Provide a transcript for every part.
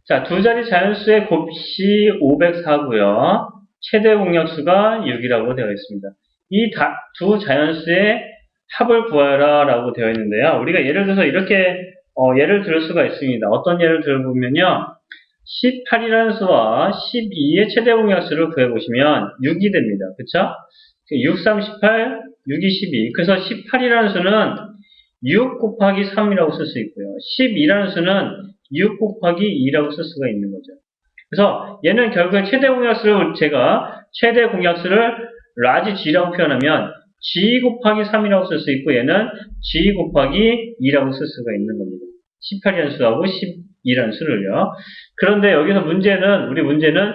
자, 두 자리 자연수의 곱이 504고요. 최대 공약수가 6이라고 되어 있습니다. 이 두 자연수의 합을 구하라 라고 되어 있는데요. 우리가 예를 들어서 이렇게 예를 들 수가 있습니다. 어떤 예를 들어보면요. 18이라는 수와 12의 최대 공약수를 구해보시면 6이 됩니다. 그쵸? 6, 3, 18, 6, 2, 12. 그래서 18이라는 수는 6 곱하기 3이라고 쓸 수 있고요. 12라는 수는 6 곱하기 2라고 쓸 수가 있는 거죠. 그래서 얘는 결국에 최대 공약수를 제가 최대 공약수를 라지 G라고 표현하면 G 곱하기 3이라고 쓸 수 있고 얘는 G 곱하기 2라고 쓸 수가 있는 겁니다. 18이라는 수하고 12라는 수를요. 그런데 여기서 우리 문제는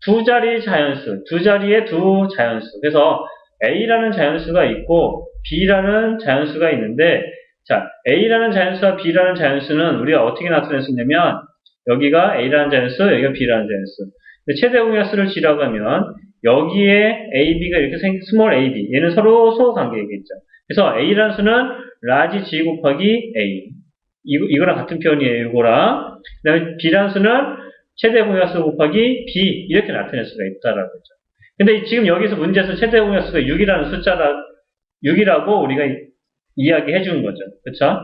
두 자리 자연수, 두 자리의 두 자연수. 그래서 A라는 자연수가 있고 B라는 자연수가 있는데 자, A라는 자연수와 B라는 자연수는 우리가 어떻게 나타낼 수 있냐면 여기가 A라는 자연수, 여기가 B라는 자연수. 최대 공약수를 G라고 하면 여기에 A, B가 이렇게 스몰 a, B. 얘는 서로 소관계이겠죠. 그래서 A라는 수는 라지 G 곱하기 A. 이거랑 같은 표현이에요, 이거랑. 그 다음에 B라는 수는 최대 공약수 곱하기 B. 이렇게 나타낼 수가 있다라는 거죠. 근데 지금 여기서 문제에서 최대 공약수가 6이라고 우리가 이야기해 주는 거죠. 그쵸?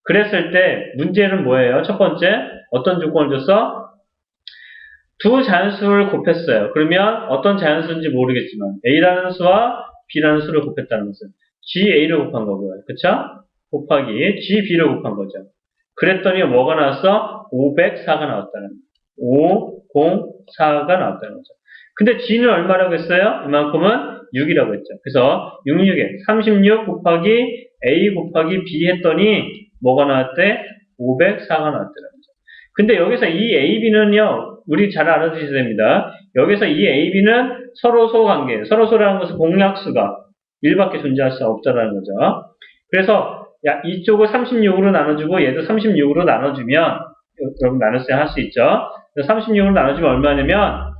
그랬을 때 문제는 뭐예요? 첫 번째, 어떤 조건을 줬어? 두 자연수를 곱했어요. 그러면 어떤 자연수인지 모르겠지만 A라는 수와 B라는 수를 곱했다는 것은 GA를 곱한 거고요. 그쵸? 곱하기 GB를 곱한 거죠. 그랬더니 뭐가 나왔어? 504가 나왔다는 거죠. 504가 나왔다는 거죠. 근데 G는 얼마라고 했어요? 이만큼은 6이라고 했죠. 그래서 66에 36 곱하기 A 곱하기 B 했더니 뭐가 나왔대? 504가 나왔다는 거죠. 근데 여기서 이 A, B는요, 우리 잘 알아두셔야 됩니다. 여기서 이 A, B는 서로 소관계, 서로라는 것은 공약수가 1밖에 존재할 수 없다는 거죠. 그래서 이쪽을 36으로 나눠주고 얘도 36으로 나눠주면 여러분 나눗셈 할 수 있죠. 36으로 나눠주면 얼마냐면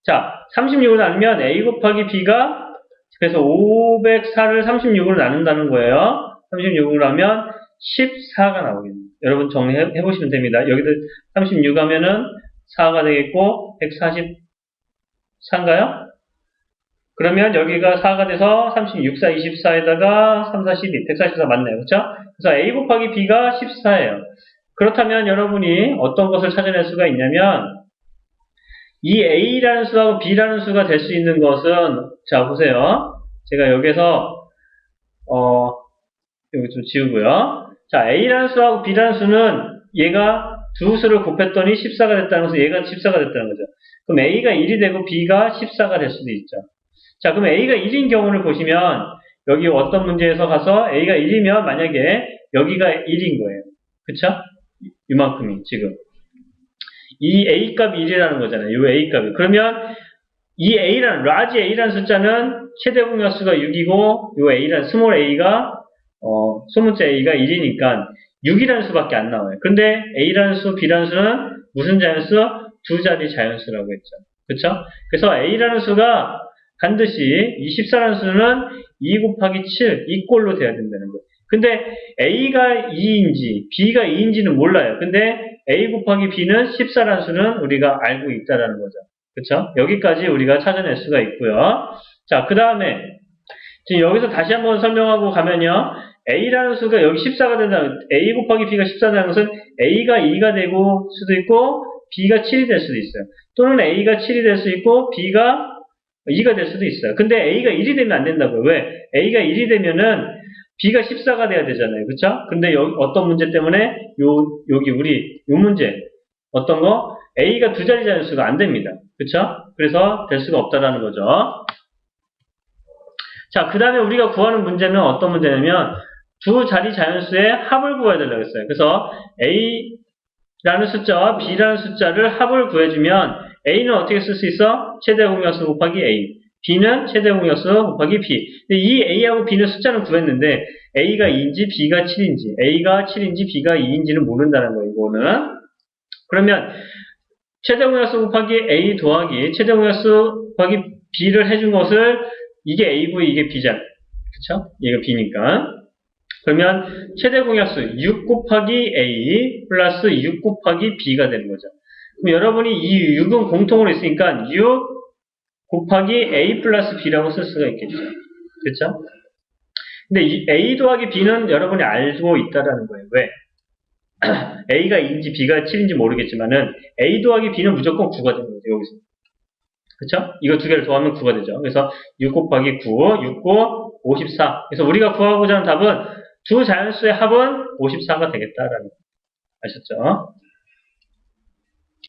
자, 36으로 나누면 A 곱하기 B가 그래서 504를 36으로 나눈다는 거예요. 36으로 하면 14가 나오겠네요. 여러분 정리해 보시면 됩니다. 여기도 36 하면은 4가 되겠고 144인가요? 그러면 여기가 4가 돼서 36, 4, 24에다가 3, 4, 12, 144 맞네요. 그렇죠? 그래서 A 곱하기 B가 14예요. 그렇다면 여러분이 어떤 것을 찾아낼 수가 있냐면 이 A라는 수하고 B라는 수가 될 수 있는 것은 자 보세요. 제가 여기서 여기 좀 지우고요. 자 A라는 수하고 B라는 수는 얘가 두 수를 곱했더니 14가 됐다는 것은 얘가 14가 됐다는 거죠. 그럼 A가 1이 되고 B가 14가 될 수도 있죠. 자 그럼 A가 1인 경우를 보시면 여기 어떤 문제에서 가서 A가 1이면 만약에 여기가 1인 거예요. 그쵸? 이만큼이 지금. 이 A값이 1이라는 거잖아요. 이 A값이. 그러면 이 라지 A라는 숫자는 최대 공약수가 6이고, 이 A라는 스몰 A가, 소문자 A가 1이니까 6이라는 수밖에 안 나와요. 근데 A라는 수, B라는 수는 무슨 자연수? 두 자리 자연수라고 했죠. 그쵸? 그래서 A라는 수가 반드시 이 14라는 수는 2 곱하기 7, 이 꼴로 돼야 된다는 거예요. 근데 A가 2인지 B가 2인지는 몰라요. 근데 A 곱하기 B는 14라는 수는 우리가 알고 있다라는 거죠. 그쵸? 여기까지 우리가 찾아낼 수가 있고요. 자, 그 다음에 지금 여기서 다시 한번 설명하고 가면요. A라는 수가 여기 14가 된다면 A 곱하기 B가 14라는 것은 A가 2가 되고 수도 있고 B가 7이 될 수도 있어요. 또는 A가 7이 될 수 있고 B가 2가 될 수도 있어요. 근데 A가 1이 되면 안 된다고요. 왜? A가 1이 되면은 B가 14가 돼야 되잖아요. 그쵸? 근데 여기 어떤 문제 때문에 여기 요 문제 어떤 거? A가 두 자리 자연수가 안 됩니다. 그쵸? 그래서 될 수가 없다라는 거죠. 자, 그 다음에 우리가 구하는 문제는 어떤 문제냐면 두 자리 자연수의 합을 구해야 된다고 했어요. 그래서 A라는 숫자와 B라는 숫자를 합을 구해주면 A는 어떻게 쓸 수 있어? 최대 공약수 곱하기 A. B는 최대 공약수 곱하기 B. 근데 이 A하고 B는 숫자는 구했는데 A가 2인지 B가 7인지 A가 7인지 B가 2인지는 모른다는 거예요. 이거는. 그러면 최대 공약수 곱하기 A 더하기 최대 공약수 곱하기 B를 해준 것을 이게 A고 이게 B잖아요. 그쵸? 얘가 B니까. 그러면 최대 공약수 6 곱하기 A 플러스 6 곱하기 B가 되는 거죠. 그럼 여러분이 이 6은 공통으로 있으니까 6 곱하기 A 플러스 B라고 쓸 수가 있겠죠. 그렇죠? 근데 이 A 더하기 B는 여러분이 알고 있다라는 거예요. 왜? A가 2인지 B가 7인지 모르겠지만은 A 더하기 B는 무조건 9가 되는 거죠. 여기서. 그쵸? 이거 두 개를 더하면 9가 되죠. 그래서 6 곱하기 9, 6, 9, 54. 그래서 우리가 구하고자 하는 답은 두 자연수의 합은 54가 되겠다라는 거. 아셨죠?